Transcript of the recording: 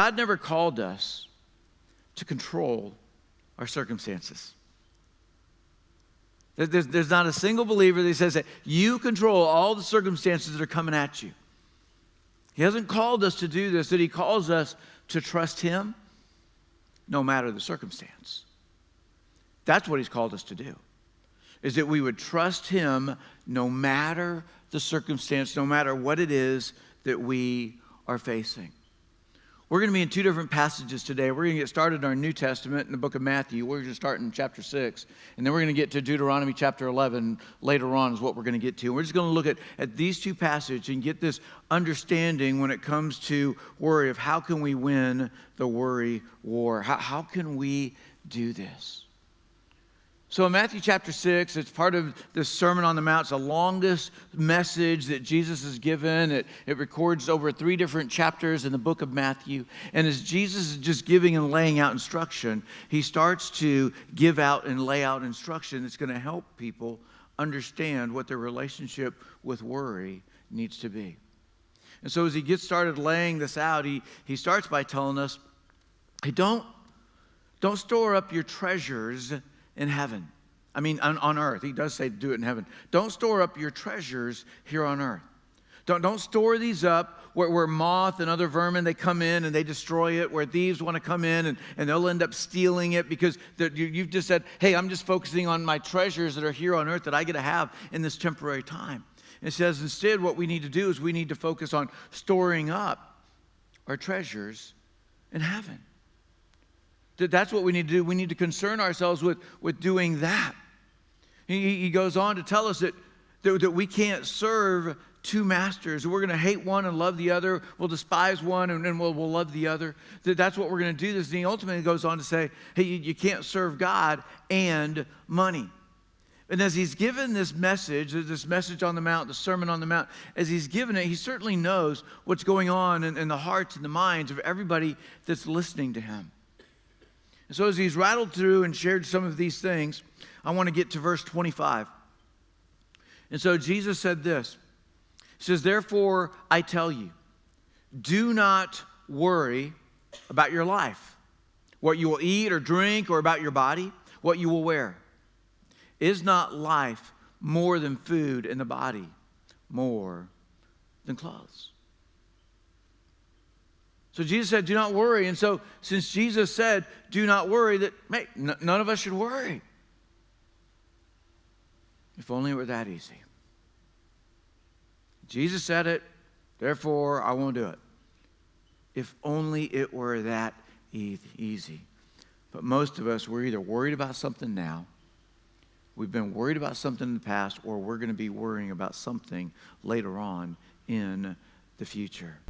God never called us to control our circumstances. There's not a single believer that says that you control all the circumstances that are coming at you. He hasn't called us to do this, that he calls us to trust him no matter the circumstance. That's what he's called us to do, is that we would trust him no matter the circumstance, no matter what it is that we are facing. We're going to be in two different passages today. We're going to get started in our New Testament in the book of Matthew. We're going to start in chapter 6, and then we're going to get to Deuteronomy chapter 11 later on is what we're going to get to. We're just going to look at these two passages and get this understanding when it comes to worry of how can we win the worry war? How can we do this? So in Matthew chapter 6, it's part of the Sermon on the Mount. It's the longest message that Jesus has given. It records over 3 different chapters in the book of Matthew. And as Jesus is just giving and laying out instruction, he starts to give out and lay out instruction that's going to help people understand what their relationship with worry needs to be. And so as he gets started laying this out, he starts by telling us, hey, don't store up your treasures in heaven. I mean, on earth. He does say do it in heaven. Don't store up your treasures here on earth. Don't store these up where moth and other vermin, they come in and they destroy it, where thieves want to come in and they'll end up stealing it because you've just said, hey, I'm just focusing on my treasures that are here on earth that I get to have in this temporary time. And it says instead what we need to do is we need to focus on storing up our treasures in heaven. That's what we need to do. We need to concern ourselves with doing that. He goes on to tell us that we can't serve two masters. We're going to hate one and love the other. We'll despise one and then we'll love the other. That's what we're going to do. And he ultimately goes on to say, hey, you can't serve God and money. And as he's given this message on the Mount, the Sermon on the Mount, as he's given it, he certainly knows what's going on in the hearts and the minds of everybody that's listening to him. And so as he's rattled through and shared some of these things, I want to get to verse 25. And so Jesus said this. He says, therefore, I tell you, do not worry about your life, what you will eat or drink, or about your body, what you will wear. Is not life more than food, and the body more than clothes? So Jesus said, do not worry. And so since Jesus said, do not worry, that none of us should worry. If only it were that easy. Jesus said it, therefore I won't do it. If only it were that easy. But most of us, we're either worried about something now, we've been worried about something in the past, or we're going to be worrying about something later on in the future.